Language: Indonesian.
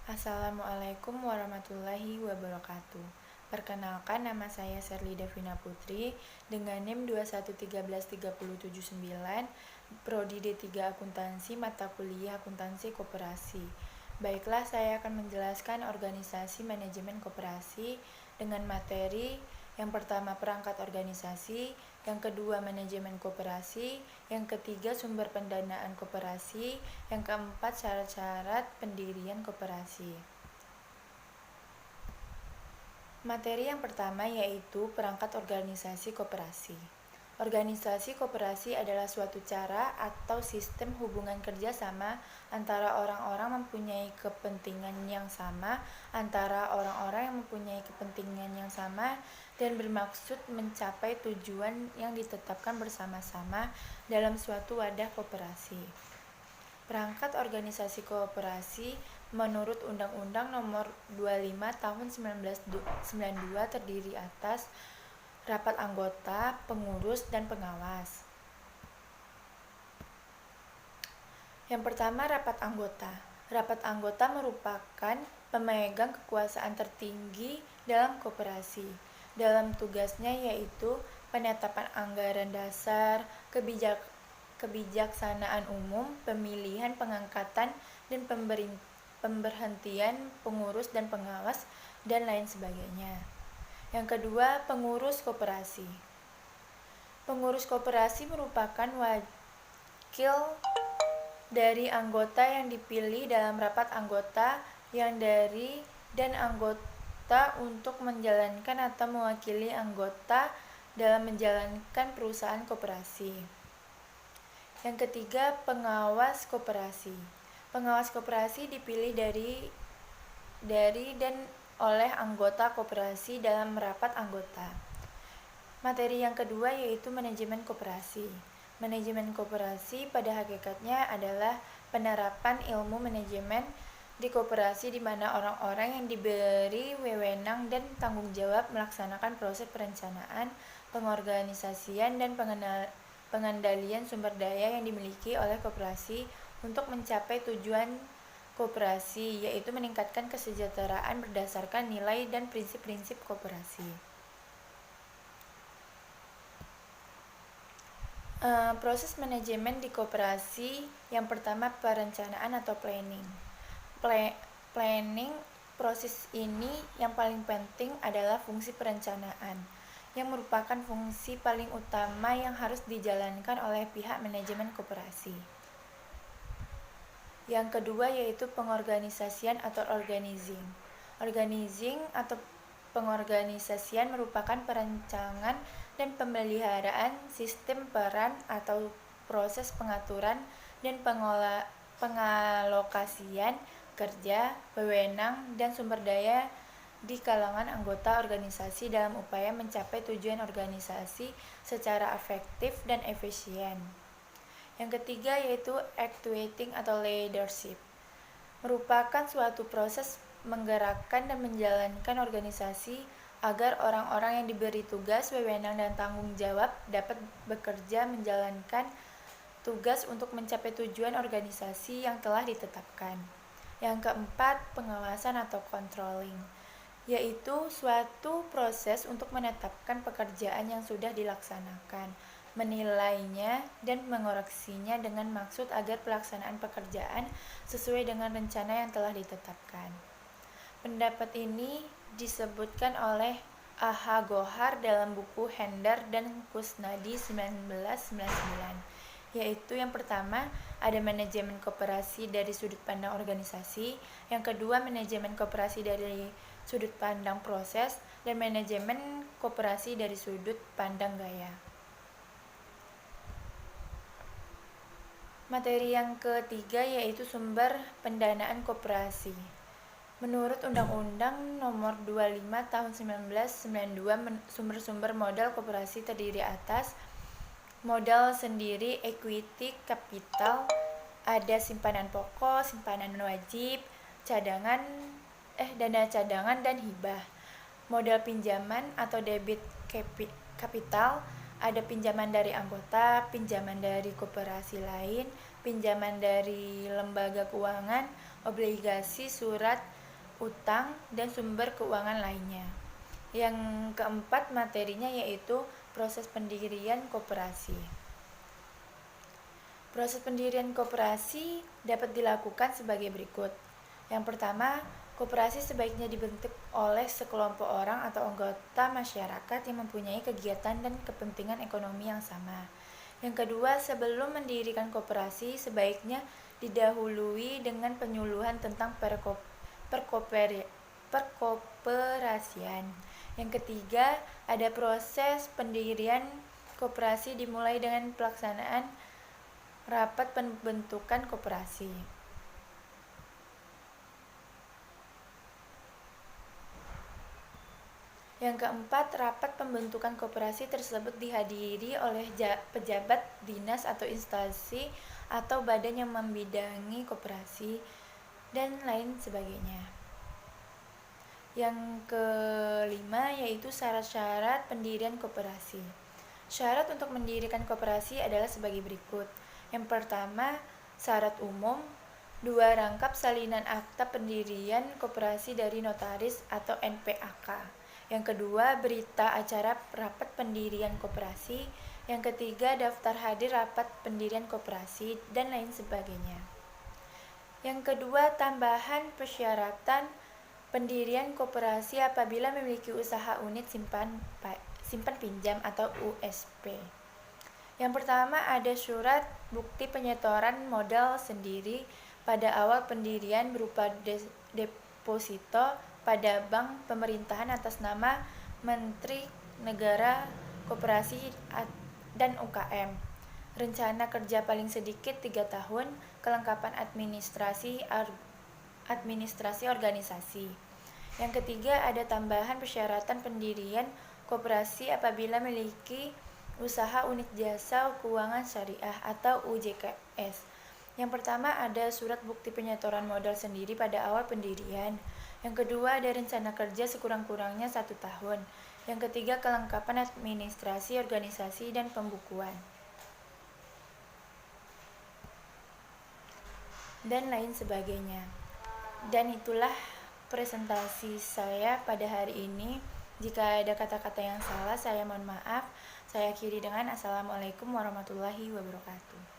Assalamualaikum warahmatullahi wabarakatuh. Perkenalkan, nama saya Serly Davina Putri dengan NIM 2131379, Prodi D3 Akuntansi, mata kuliah Akuntansi Koperasi. Baiklah, saya akan menjelaskan organisasi manajemen koperasi dengan materi yang pertama perangkat organisasi, yang kedua manajemen koperasi, yang ketiga sumber pendanaan koperasi, yang keempat syarat-syarat pendirian koperasi. Materi yang pertama yaitu perangkat organisasi koperasi. Organisasi koperasi adalah suatu cara atau sistem hubungan kerjasama antara orang-orang mempunyai kepentingan yang sama, dan bermaksud mencapai tujuan yang ditetapkan bersama-sama dalam suatu wadah koperasi. Perangkat organisasi koperasi menurut Undang-Undang Nomor 25 Tahun 1992 terdiri atas rapat anggota, pengurus, dan pengawas. Yang pertama, rapat anggota. Rapat anggota merupakan pemegang kekuasaan tertinggi dalam koperasi. Dalam tugasnya yaitu penetapan anggaran dasar, kebijaksanaan umum, pemilihan, pengangkatan, dan pemberhentian pengurus dan pengawas, dan lain sebagainya. Yang kedua, pengurus koperasi. Pengurus koperasi merupakan wakil dari anggota yang dipilih dalam rapat anggota dan anggota untuk menjalankan atau mewakili anggota dalam menjalankan perusahaan koperasi. Yang ketiga, pengawas koperasi. Pengawas koperasi dipilih dari dan oleh anggota koperasi dalam rapat anggota. Materi yang kedua yaitu manajemen koperasi. Manajemen koperasi pada hakikatnya adalah penerapan ilmu manajemen di koperasi di mana orang-orang yang diberi wewenang dan tanggung jawab melaksanakan proses perencanaan, pengorganisasian, dan pengendalian sumber daya yang dimiliki oleh koperasi untuk mencapai tujuan koperasi, yaitu meningkatkan kesejahteraan berdasarkan nilai dan prinsip-prinsip koperasi. Proses manajemen di koperasi yang pertama perencanaan atau planning. Planning, proses ini yang paling penting adalah fungsi perencanaan, yang merupakan fungsi paling utama yang harus dijalankan oleh pihak manajemen koperasi. Yang kedua yaitu pengorganisasian atau organizing. Organizing atau pengorganisasian merupakan perancangan dan pemeliharaan sistem peran atau proses pengaturan dan pengalokasian kerja, wewenang, dan sumber daya di kalangan anggota organisasi dalam upaya mencapai tujuan organisasi secara efektif dan efisien. Yang ketiga yaitu actuating atau leadership. Merupakan suatu proses menggerakkan dan menjalankan organisasi agar orang-orang yang diberi tugas, wewenang, dan tanggung jawab dapat bekerja menjalankan tugas untuk mencapai tujuan organisasi yang telah ditetapkan. Yang keempat, pengawasan atau controlling, yaitu suatu proses untuk menetapkan pekerjaan yang sudah dilaksanakan, menilainya, dan mengoreksinya dengan maksud agar pelaksanaan pekerjaan sesuai dengan rencana yang telah ditetapkan. Pendapat ini disebutkan oleh A.H. Gohar dalam buku Hendar dan Kusnadi 1999, yaitu yang pertama ada manajemen koperasi dari sudut pandang organisasi, yang kedua manajemen koperasi dari sudut pandang proses, dan manajemen koperasi dari sudut pandang gaya. Materi yang ketiga yaitu sumber pendanaan koperasi. Menurut Undang-Undang Nomor 25 Tahun 1992, sumber-sumber modal koperasi terdiri atas modal sendiri, equity, kapital, ada simpanan pokok, simpanan wajib, dana cadangan, dan hibah. Modal pinjaman atau debit kapital, ada pinjaman dari anggota, pinjaman dari koperasi lain, pinjaman dari lembaga keuangan, obligasi, surat utang, dan sumber keuangan lainnya. Yang keempat materinya yaitu proses pendirian koperasi. Proses pendirian koperasi dapat dilakukan sebagai berikut. Yang pertama, koperasi sebaiknya dibentuk oleh sekelompok orang atau anggota masyarakat yang mempunyai kegiatan dan kepentingan ekonomi yang sama. Yang kedua, sebelum mendirikan koperasi, sebaiknya didahului dengan penyuluhan tentang perkoperasian. Yang ketiga, ada proses pendirian koperasi dimulai dengan pelaksanaan rapat pembentukan koperasi. Yang keempat, rapat pembentukan koperasi tersebut dihadiri oleh pejabat dinas atau instansi atau badan yang membidangi koperasi dan lain sebagainya. Yang kelima yaitu syarat-syarat pendirian koperasi. Syarat untuk mendirikan koperasi adalah sebagai berikut. Yang pertama, syarat umum. 2. Rangkap salinan akta pendirian koperasi dari notaris atau NPAK. Yang kedua, berita acara rapat pendirian koperasi. Yang ketiga, daftar hadir rapat pendirian koperasi, dan lain sebagainya. Yang kedua, tambahan persyaratan pendirian koperasi apabila memiliki usaha unit simpan pinjam atau USP. Yang pertama, ada surat bukti penyetoran modal sendiri pada awal pendirian berupa deposito pada bank pemerintahan atas nama Menteri Negara Koperasi dan UKM. Rencana kerja paling sedikit 3 tahun, kelengkapan administrasi organisasi. Yang ketiga, ada tambahan persyaratan pendirian koperasi apabila memiliki usaha unit jasa keuangan syariah atau UJKS. Yang pertama, ada surat bukti penyetoran modal sendiri pada awal pendirian. Yang kedua, ada rencana kerja sekurang-kurangnya 1 tahun. Yang ketiga, kelengkapan administrasi organisasi dan pembukuan, dan lain sebagainya. Dan itulah presentasi saya pada hari ini. Jika ada kata-kata yang salah, saya mohon maaf. Saya akhiri dengan Assalamualaikum warahmatullahi wabarakatuh.